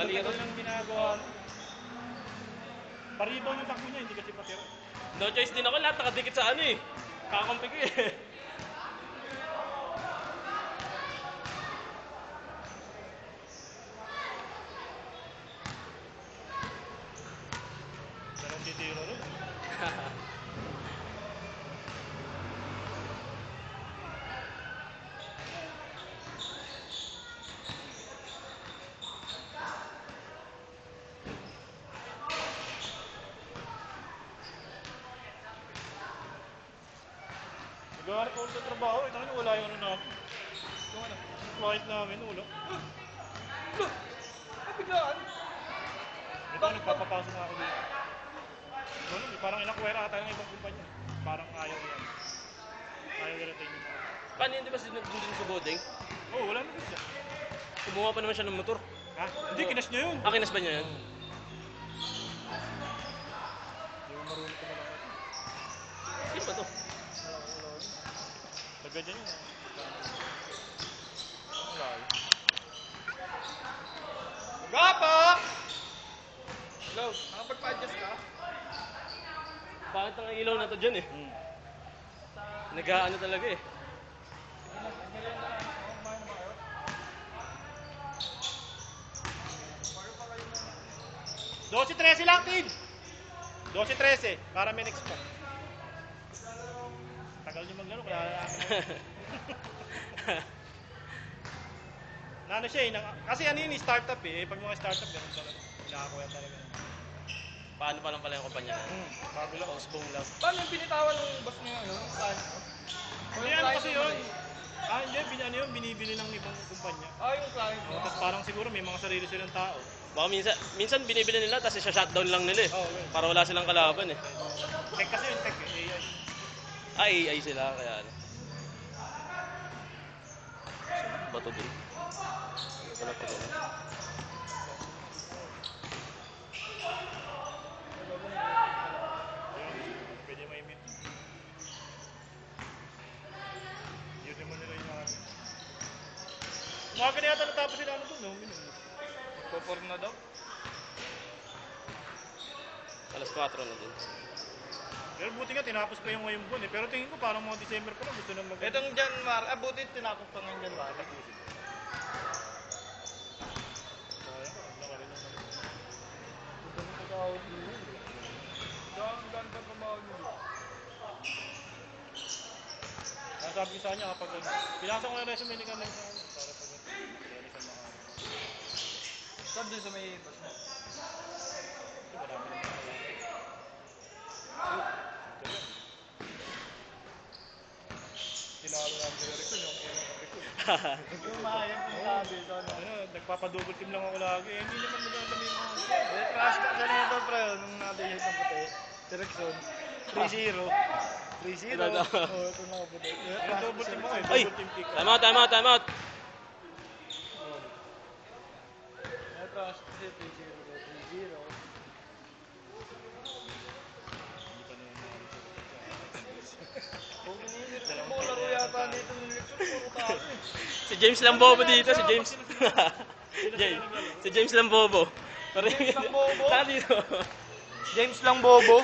Mali Ito rin. lang ginagawa. Paribaw yung takbo niya, hindi kasi patira. No choice din ako, lahat nakadikit sa ano eh. Kakampi ko eh. Dalawang titiro rin. Naghahanap ako sa trabaho, ito nga wala yung ano namin. Yung ano, client namin, ulo. Nabiglaan. Ito, nagpapapasok na ako dito. Wala, parang inakwera ata ng ibang kumpanya. Parang ayaw yan. Ayaw i-retain yung mga. Paano yun, di ba dun sa Bodeng? Oo, wala na siya. Kumuha pa naman siya ng motor. Ha? Hindi, kinas niya yun. Ah, kinas ba niya yun? Hindi mo marunong kumalakad. Sino ba to? Taga dyan yun. Ang layo. Gapa! Hello, nakapagpa-adjust ka? Bakit ang ilaw na to dyan eh? Nag-aano talaga eh. 12-13 lang, Tid! 12-13, para may next pa. Tagal nyo maglaro, kaya ano siya eh, kasi ano yun, startup eh. Pag mga startup, ganun talaga. Pinakakuha talaga. Paano pa lang pala yung kumpanya na? Bago lang. Postpone lang. Paano yung binitawan ng boss niya yun? Saan? Hindi ano kasi yun. Hindi, binibili ng ibang kumpanya. Yung client mo. Tapos parang siguro may mga sarili silang tao. Baka minsan binibili nila tapos isa-shutdown lang nila eh. Okay. Para wala silang kalaban eh. Tech kasi yung tech eh, AI. AI sila kaya ano. Bato din. Wala pa gano'n. Ayun, pwede may mute. Yun naman nila yung mga na yata natapos sila ano doon, no? Magpo-form na daw. Alas 4 na din. Pero buti nga tinapos pa yung ngayong buwan eh. Pero tingin ko parang mga December pa lang gusto nang mag- Itong January, buti tinapos pa ng January. Sayang, laka rin ng ano. Ito na pagkawag nyo. Ang ganda pamawag nyo. Kaya sabi ko sa kanya kapag ano, pinasa ko na resume ni Kamil sa kanya para pag ano, pwede siya makaano. Saan doon sa may boss mo? Kasi marami naman ang lalaki. Tinalo namin sa Erickson yung unang kape ko. Yung mahayang pinasabi ito. Ano, nagpapadouble team lang ako lagi. Eh, hindi naman madadami yung mga Crash ka sa nito pre, nung natin yung puti. Direction. 3-0. 3-0. Ito. Oo, ito na puti. yung double team ako eh, Ay! double team kick. Time out! Crash kasi 3-0 daw. 3-0. Hindi pa nangyari sa Mo laro yata dito ng eleksyon, puro tao eh. Si James lang bobo dito, si James. Si James lang bobo. James lang bobo? Saka dito. James lang bobo.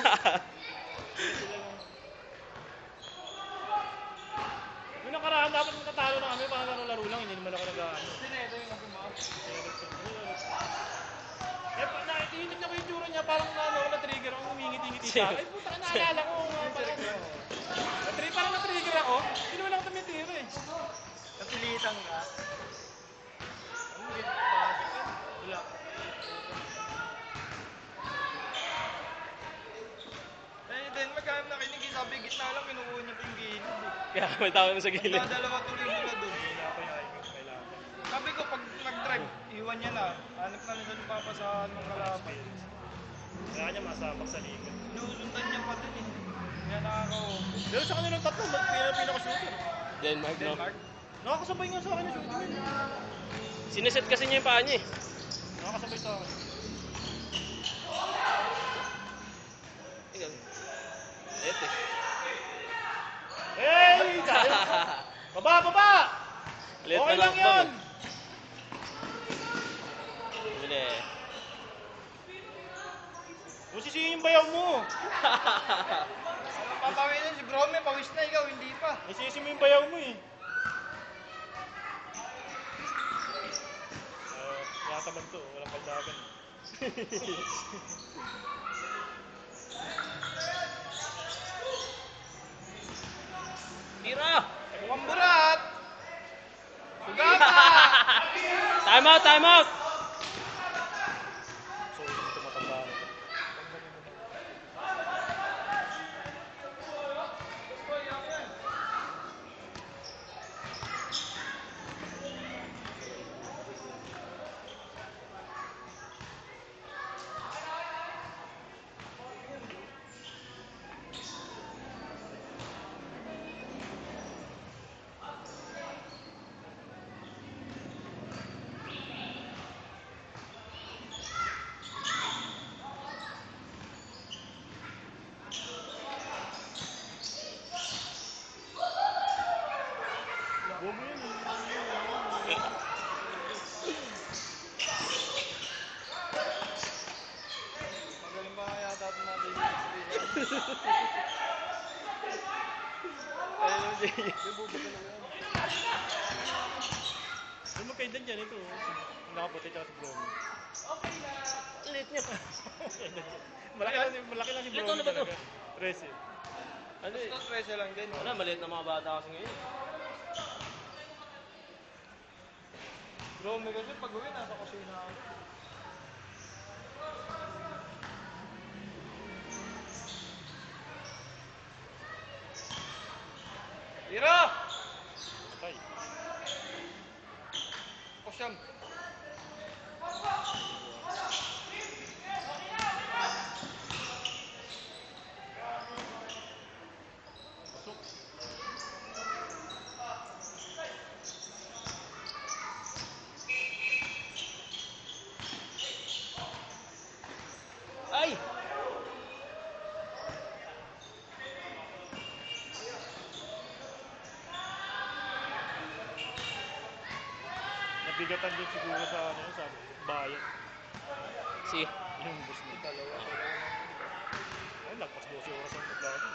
Yung nakaraan dapat matatalo na kami, parang laro lang, hindi naman ako nag-ano. Sineto yung nagkumap. Eh, nakitinig na ko yung tsura niya, parang na-trigger ako, humingiti-ngiti sa akin. Ay, puta ka, naalala ko nga pala. Parang na-trigger ako, hindi naman ako tumitira eh. Napilitan ka. Wala. Eh, then magkano nakinig, sabi gitna lang, kinukuha niya pa yung gilid. Kaya may tao naman sa gilid. Magdadalawa tuloy mula doon. Wala pa yung hiking kailangan. Sabi ko, pag nag-drive, iwan niya na. Hanap na nila yung papasahan ng kalaban. Kaya niya masabak sa likod. Inuusundan niya pa din eh. Kaya nakaka-obos. Pero sa kanilang tatlo, pinaka-shooter. Denmark, no? Denmark? Nakakasabay nga sa akin yung shooting. Sineset kasi niya yung paa niya eh. Nakakasabay sa akin. Ikaw. Ete. Hey! Baba! Late Okay na lang yun! Bumili Yeah. Kung sisihin yung bayaw mo. Papawin na si Brome, pawis na ikaw, hindi pa. Nasisi mo yung bayaw mo eh. Yata man to, walang kaldagan. Tira! Mukhang burat. Sugata! Time out, time out! So, hindi ito matanda na to. Bobo yun eh. Magaling ba kaya dapat natin yung sabihin? Ayun ang Jay. Yung magkaidan dyan, ito. Nakaputi tsaka si Bromo. Lit niya. Malaki lang si Ito, Bromo ano ba to? talaga. 13. Ano eh? Basta 13 lang din. Wala, maliit na mga bata kasi ngayon. Brome kasi pag uwi, nasa kusina ako. Tira! Patay. Kusyam. Pasok. Ay! Nabigatan din siguro sa ano yun, sa bayan. Si. Yung bus na. Dalawa. Ay, lagpas 12 oras ang naglaro.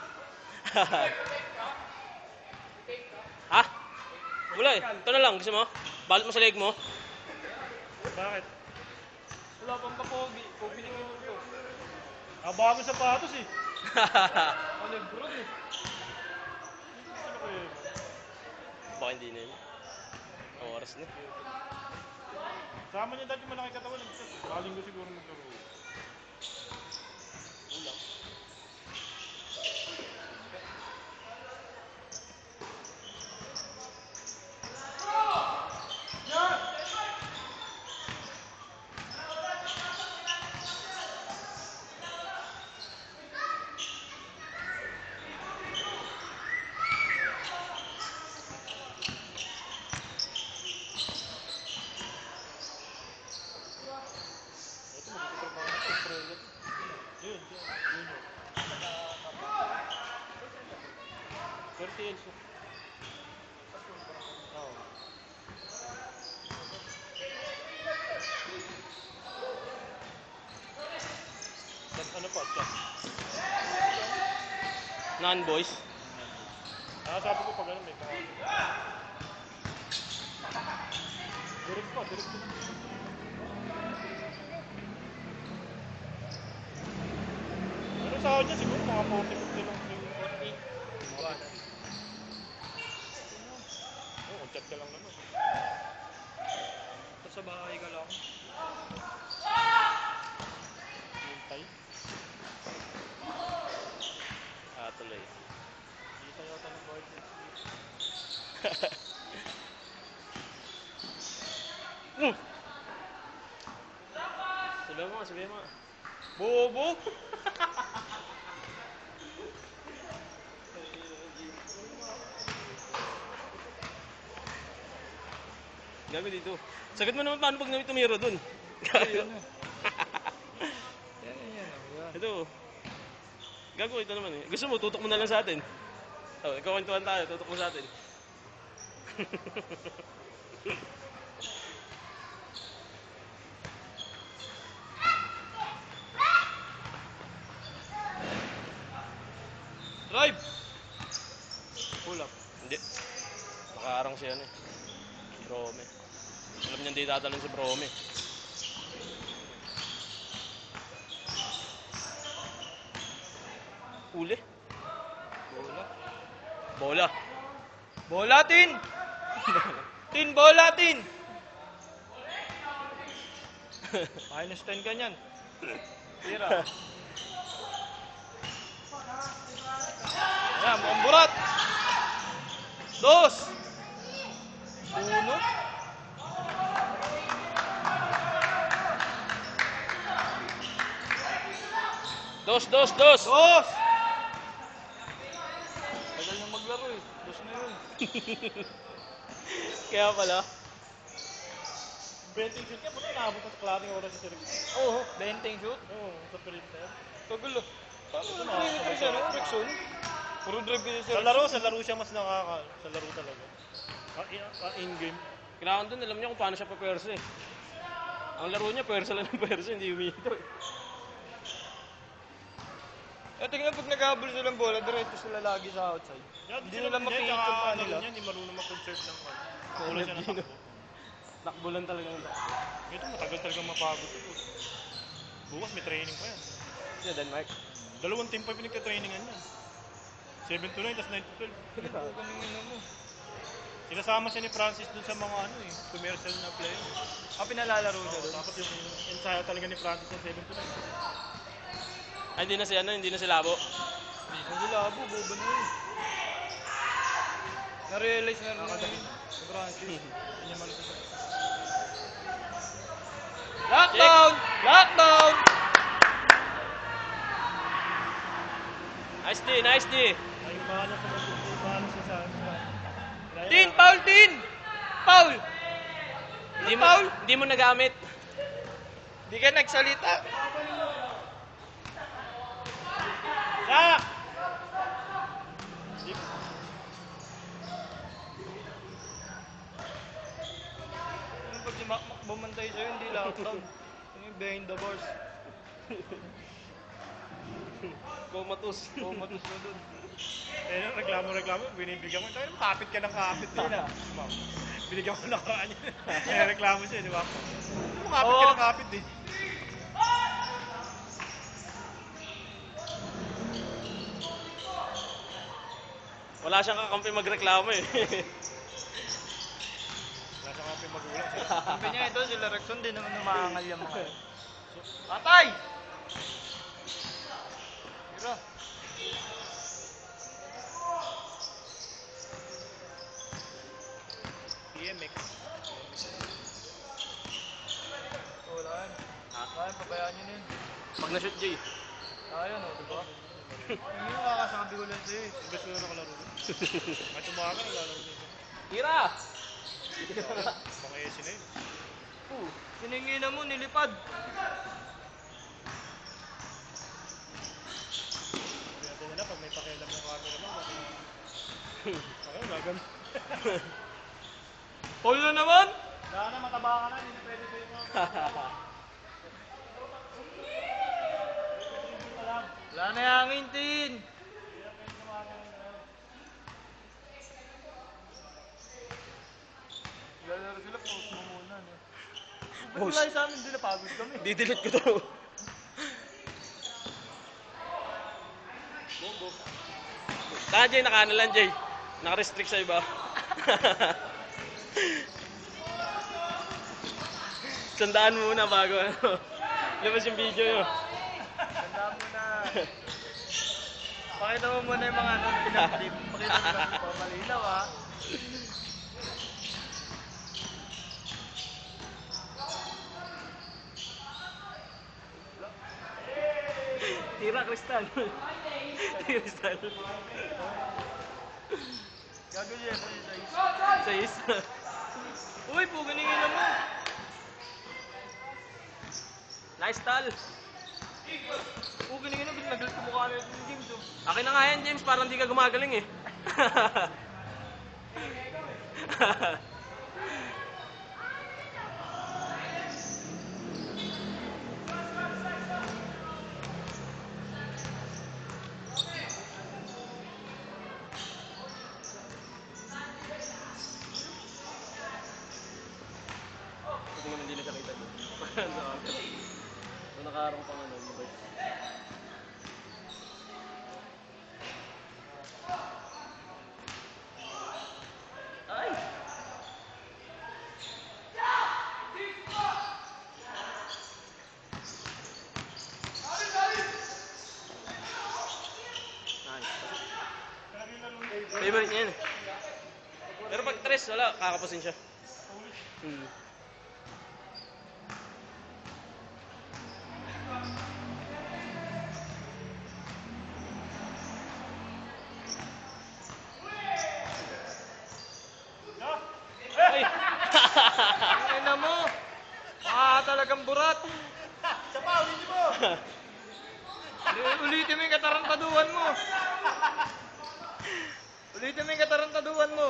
Ha? Wala eh. Ito na lang. Gusto mo? Balot mo sa leg mo? Bakit? Wala pang kapogi. Pupiling mo ito. Bago sapatos eh. Ano yung bro eh? Sino ko yun? Baka hindi na yun. Ang oras na. Sama niya dati malaki katawan. Baling ko siguro maglaro. Ulang. Ito, magkitrabaho na ito. Prega to. Yun, yun. 30 years old. Oo. Ano pa? Chat. Non-boys. Sabi ko pag ano may pangalan. Direct pa, direct pa. Ano sahod niya? Siguro mga 40-50 lang. 40? Oo, chat ka lang naman. Ito sa bahay ka lang. Hintay. Tuloy. Kita yata ng boyfriend. Sabihan mo nga, sabihan mo nga. Bobo! Gago dito. Sagot mo naman paano pag tumiro dun. Ayun na. Yan. Ito. Gago ito naman eh. Gusto mo, tutok mo na lang sa atin. Oh, ikaw kwentuhan tayo, tutok mo sa atin. Pull up. Hindi. Nakaarang si ano eh. Si Brome. Alam niya hindi dadalhin si Brome. Uli. Bola. Bola. Bola, Tin! Tin, bola, Tin! Minus 10 ka niyan. Tira. Ayan, mukhang burat. 2. 1. Dos, dos, dos! 2. Tagal nang maglaro eh. 2 na yun. Kaya pala. Betting shoot niya, buti naabot na sa klaring oras si Sir. Oo, benteng shoot. Oo, sa printer. Tagal ah. Paano na perimeter siya, no? Rexon? Puro drive kasi Sa laro siya mas sa laro talaga. In-game. Kailangan dun, alam niya kung paano siya pa-perso eh. Ang laro niya, perso lang ng perso, hindi humito eh. Tingnan pag naghabol silang bola, diretso sila lagi sa outside. Hindi nila makikita yung paa nila. Hindi marunong mag-conserve ng ano. Wala siya Energy, no? natakbo. Takbo lang talaga ng takbo. Ito matagal talagang mapagod ito. Bukas may training pa yan. Siya, Denmark. Dalawang team pa pinagka-trainingan yan. 7 to 9, tapos 9 to 12. Ganun mo. Sinasama siya ni Francis dun sa mga ano eh, commercial na player. Pinalalaro siya doon. Tapos yung ensayo talaga ni Francis ng 7 to 9. Ay, hindi na si ano, hindi na si Labo. Hindi sila abo, bobo na yun. Na-realize na rin yun. Sa Francis. Yan yung malusot. Lockdown! Lockdown! Nice D, nice D. Ay, bahala siya sa Tin! Foul! Tin! Foul! Hindi mo nagamit. Di ka nagsalita. Sak! Ano pag si Makmak bumantay sa'yo, hindi lockdown. Ano yung behind the bars? Comatose. Pumatos na dun. Eh, reklamo, binibigyan ko. Tayo, kapit ka ng kapit. Sino? Ma'am. Binigyan ko ng karaan niya. Eh, reklamo siya, di ba? Kapit Oo. ka ng kapit eh. Wala siyang kakampi magreklamo eh. Wala siya kapit magulang. Sabi niya ito, sila Rexon din naman umaangal yung mga. Patay! Tira. DMX. Wala yan. Wala yan, pabayaan nyo na yun. Pag na-shoot, Jay. Tayo no, diba? Hindi yung kakasabi ko lang sa'yo. Gusto na nakalaro doon. Kahit umaga, naglalaro dito. Tira! Mga ESI na yun. Hiningi na mo, nilipad. Natin nila, pag may pakialam yung camera mo, ayun, gagamit. Paul na naman! Wala na, mataba ka na, hindi na pwede sa'yo mga. Wala na yung hangin, Tin. Lalaro sila, post mo muna, no? Post. Wala sa amin, hindi napagod kami. Didelete ko to. Jay, naka-ano lang, Jay. Naka-restrict sa iba. Sandaan muna bago ano. Labas yung video nyo. Tanda mo na. Pakita mo muna yung mga ano, pinapalip. Pakita mo lang ito, malinaw ha. Tira, Kristal. Kristal. Gago siya, size. Sais. Uy, puganingin na mo. Nice tal. Puganingin na, nagalit ko mukha na yung James. Oh. Akin na nga yan, James. Parang di ka gumagaling eh. nakaharang pang ano, yung birds. Ay! Nice. Favorite niya yan eh. Pero pag tres, wala, kakapasin siya. Hmm. Ay! Ang ina mo! Talagang burat! Sa pa, ulitin mo! Ulitin mo yung katarantaduhan mo! Ulitin mo yung katarantaduhan mo!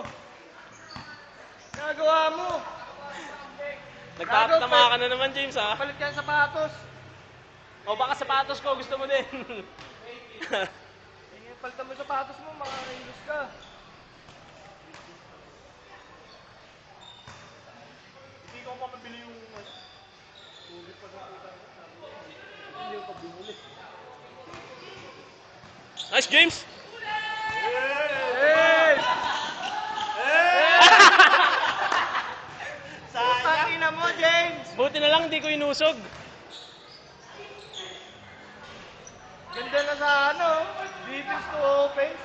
Nagawa mo! Nagtatama ka na naman, James, ha? Palit ka ng sapatos! O baka sapatos ko, gusto mo din. Palitan mo yung sapatos mo, makakailos ka. Hindi ko pa mabili yung... Ulit pa ng puta. Hindi ko pa binili. Nice, James! Hey! Sayang! Tangina mo, James! Buti na lang, hindi ko inusog. Ganda na sa ano, defense to offense.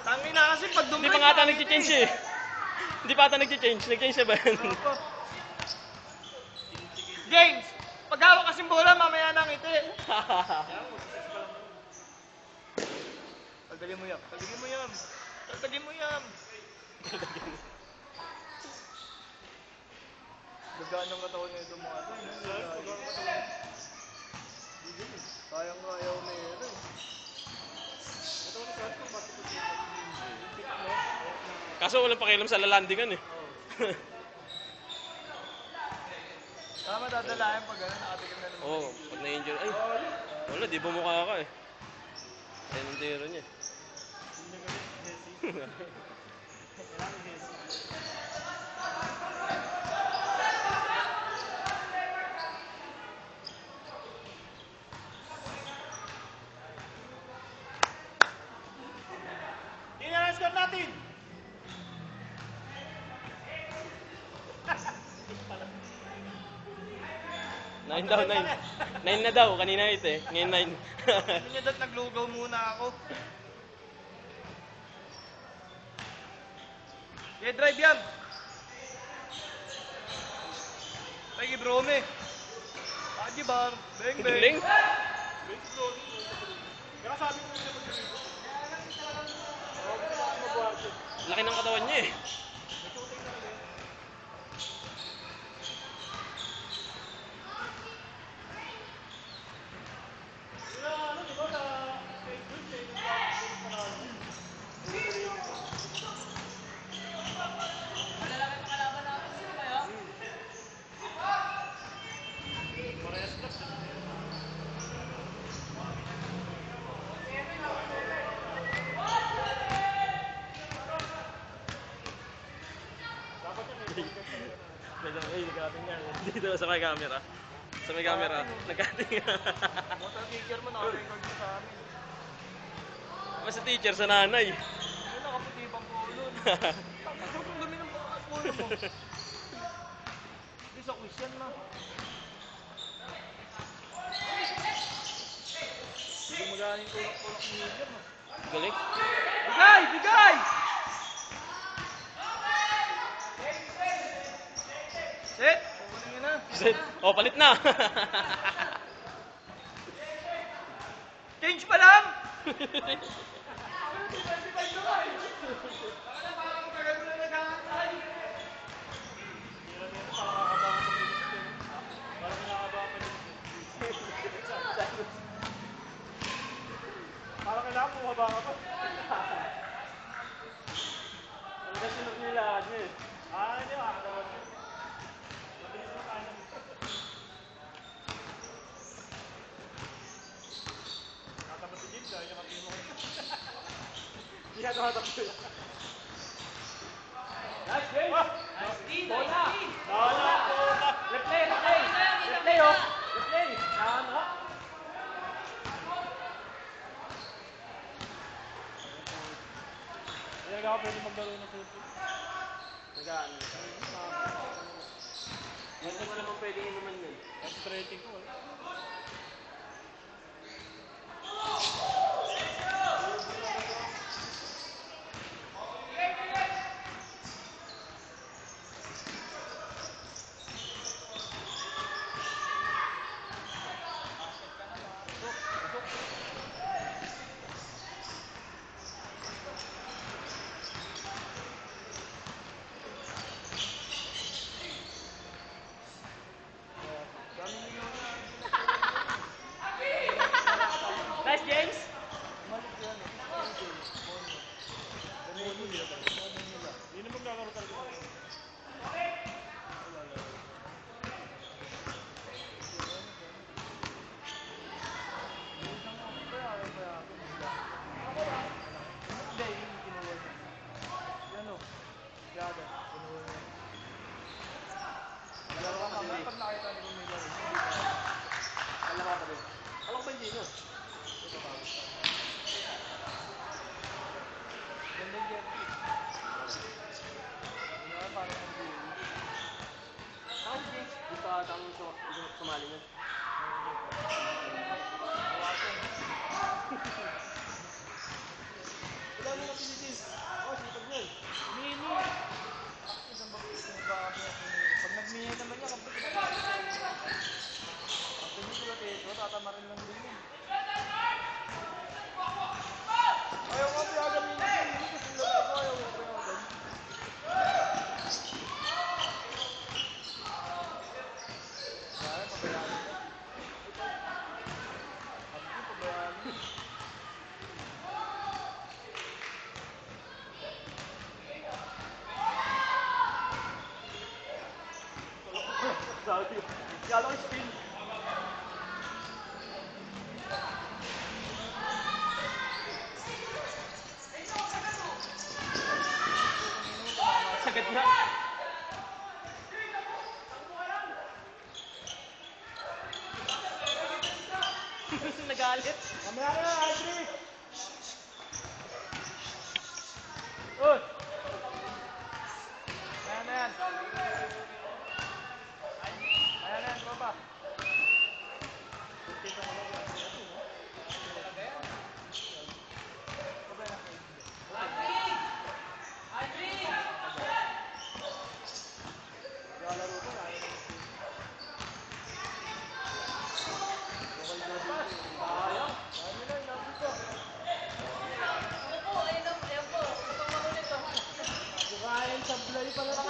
Tangina kasi pag Hindi pa nga ata nag-change eh. Hindi pa ata nag-change. Nag-change na ba yan? James! Pag hawak kasing bola, mamaya nang ngiti. Tagdagin mo yan. Tagdagin mo yan. Tagdagin mo yan. Dagaan ng katawan na ito mga ito. Sayang nga ayaw na ito. Kaso walang pakialam sa lalandingan eh. Tama dadalayan pag gano'n, nakatikim na naman. Oo, pag na-injure. Ay, wala, di bumukha ka eh. Yan ang tiro niya. Hindi na lang score natin! 9 daw, 9. 9 na daw, kanina 8 eh. Ngayon 9. Ano niya dat naglugaw muna ako. Yeah, drive yan. Ay, Brome. Adi bar. Beng, beng. Galing. Kaya sabi ko siya mag-deliver. Laki ng katawan niya eh. Ay, nag-cutting nga. Dito sa may camera. Sa may camera. Nag-cutting nga. Motor teacher mo, naka-record mo sa amin. Mas sa teacher, sa nanay. Ay, nakaputi pang polo. Tapos kung dumi ng polo mo. Hindi sa quiz yan, ma. Hindi magaling tulak-tulak ni William, ma. Galing. Bigay! Bigay! Set! Kukunin nyo na. Set. Oh, palit na. Change pa lang! Parang kailangan bumaba ka pa. Ang gasunod nila, ano eh. Hindi makakalawan. Mabilis mo kanan. Tatapos si James, yung kapili mo ko. Hindi ka tumatapos. Nice, James. Bola! Bola! Replay! Replay! Replay oh! Replay! Ano? Hindi ako pwede maglaro ng cellphone. Nag-ano. Hindi mo naman pwede inuman nun. Extra rating ko wala. Nice, James! Hindi naman maglalaro talaga. Kalaba pa din. Alam ko ba hindi no? Saan si James? Dito ata ang sumali niya. Wala mo natin si James. Oo, sipag niyan. Mini! Pag nag-mini naman niya, kapag hindi ko ito, tatamarin lang din yun. Ayaw nga piyagamin na yun, hindi kasi lang ako, ayaw nga piyagan. Kaya, pabayaan mo. Sabi ko, pabayaan mo. Sabi ko. Kala ko spin. Sagad na. Nagalit. Mamaya na, Aldrich! Uy! Ayan na yan. Ayan na yan, tropa. Bukain sablay pala ito.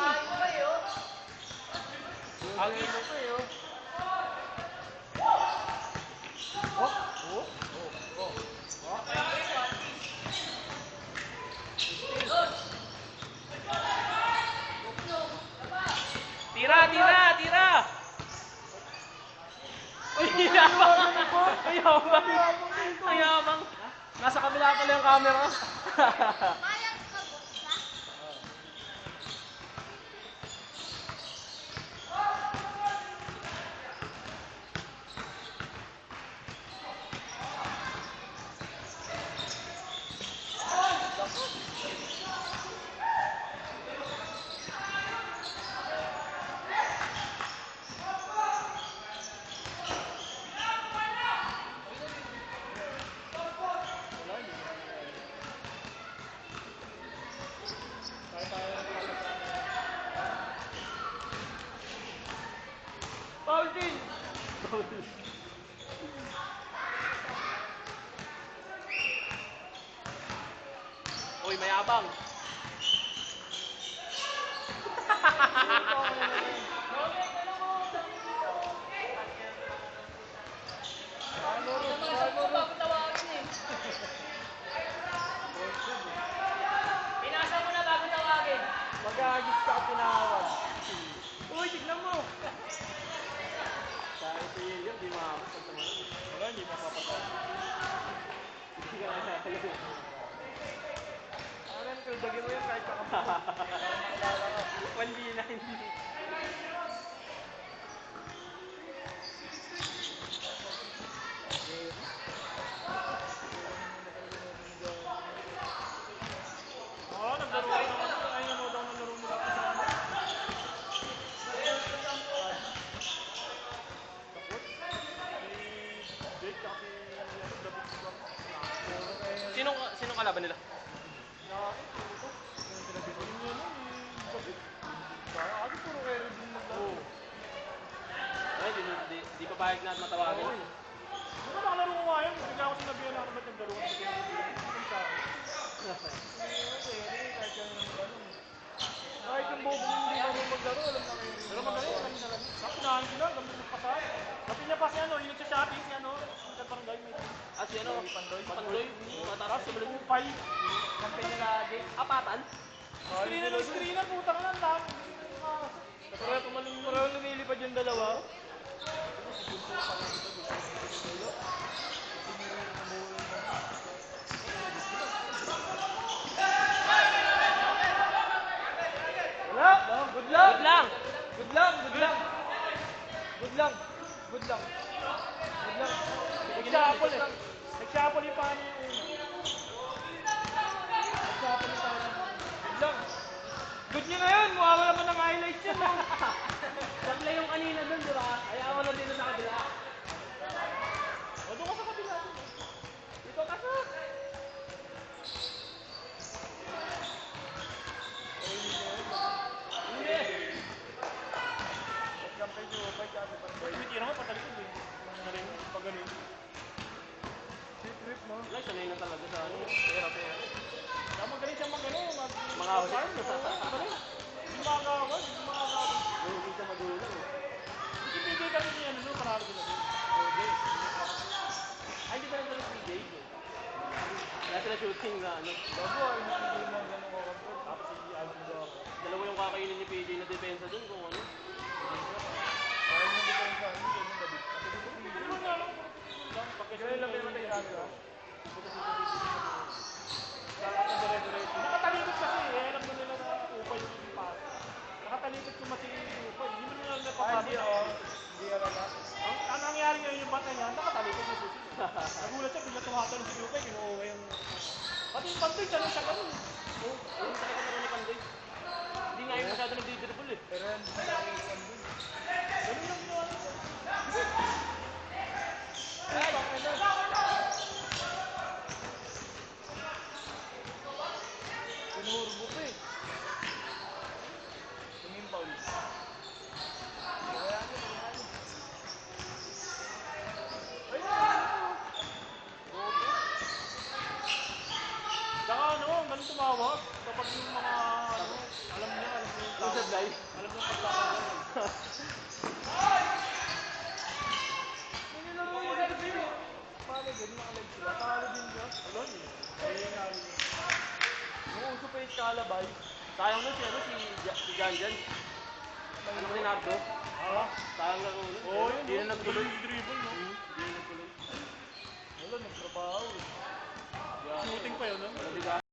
Hangin mo pa eh oh. Tira, tira, tira! Uy, yabang! Uy, yabang! Ang yabang! Nasa kabila pala yung camera. Foul din! Uy, mayabang! Pinasa mo na bago tawagin. Mag-aagis ka tinawag. Uy, tignan mo! Kaya si William, di maamot pag tumalon. Wala, hindi mapapatawa. Hindi ka nakakalayo. Aren ka dagin mo yun kahit kakampi mo. Makilala ka. 1v9. Oo, naglaro ako ng ay nanood ako ng laro nila sa ano. Tapos, si Jake tsaka si ano, David Bang. Sinong kalaban nila? Nakakit, puto. Yung pinag-ibig niya nun, yung David. Kasi puro carry din naglaro. Ay, di pa pahig na at matawagan yun. Di ba nakalaro ko nga yun? Bigla ako sinabihan ako ba't naglaro ka na ba't yung hindi sa akin. Kahit yung bobo hindi marunong maglaro, alam na kayo. Pero magaling, alam na lang. Tapos unahan sila, hanggang may nagpasahan. Sabi niya pa si ano, yung nagsa-shopping, si ano, yung barangay, may Ah, si ano? Pandoy. Mataas tapos sa si balon. Kupay. Kampi nila, Apatan. Screener, puta ka lang lang. Pero lumilipad yung dalawa. Wala! Good luck! Good lang. Good luck! Good luck! Good luck! Good luck! Good luck! Nag-shuffle eh. Nag-shuffle yung paano yung una. Nag-shuffle yung paano yung una. Good luck! Good nyo na yun! Mawawala mo ng highlights yun! Oh. Sabla yung kanina dun, di ba? Kaya ako na dito sa kabila. O doon ka sa kabila. Dito ka sa. Hindi. Nagkampay si Opay kasi Ba't tumitira ko patalikod eh. Nang narin, pag ganun. Sweet trip, no? Wala, sanay na talaga sa ano. Pera. Kaya magaling siya mag-ano, Mga farm. Magaling. Hindi makagawad, hindi makagawad. Hindi siya magulang. Hindi PJ kasi niya, ano, panalo sila doon. Ay, hindi ba nagkaroon si PJ? Wala sila shooting na ano. Bago, alam mo hindi mo ganun kakampay. Tapos si Alvin Garo. Dalawa yung kakainin ni PJ na depensa dun kung ano. Ayaw mo di pa yung sa amin, ganun gabi. Pero nga lang, puro pitipul lang. Pagkasi Kaya lang may matay sa amin, ah. Nakatalikod kasi, eh, alam na nila na upay yung pass. Nakatalikod yung masiling yung upay. Hindi mo nila napapasok. Hindi ako. Hindi alala. Ang nangyari ngayon yung bata niya, nakatalikod yung susi. Nagulat siya, bigla tumatalong si upay, kinuha yung... Pati yung pantoy, tanong siya ganun. Oo, ayun sa kanya ni Pandoy. Hindi nga yung masyado nagdidribble eh. Pero hindi na ako yung dun. Ganun lang ginawa niya. Ay! Pinurbo pa eh. Tingin pa ulit. Kaya nyo, mangyari. Ay, saka ano, ganun tumawag. Kapag yung mga, ano, alam niya yung Yung sablay. alam niya pagkakagay. Nilaro mo sa gabi mo. Paano din, nakalive sila. Talo din siya. Ano yun? Eh, nari. Nung uso pa yung kalabay. Sayang nun si ano, si Jan. Ano ni Nardo? Ah, Sayang laro nun. oo yun. Hindi na nagtuloy. Dribble, no? Hindi na nagtuloy. Wala, nagtrabaho eh. Shooting pa yun, no? Wala biga.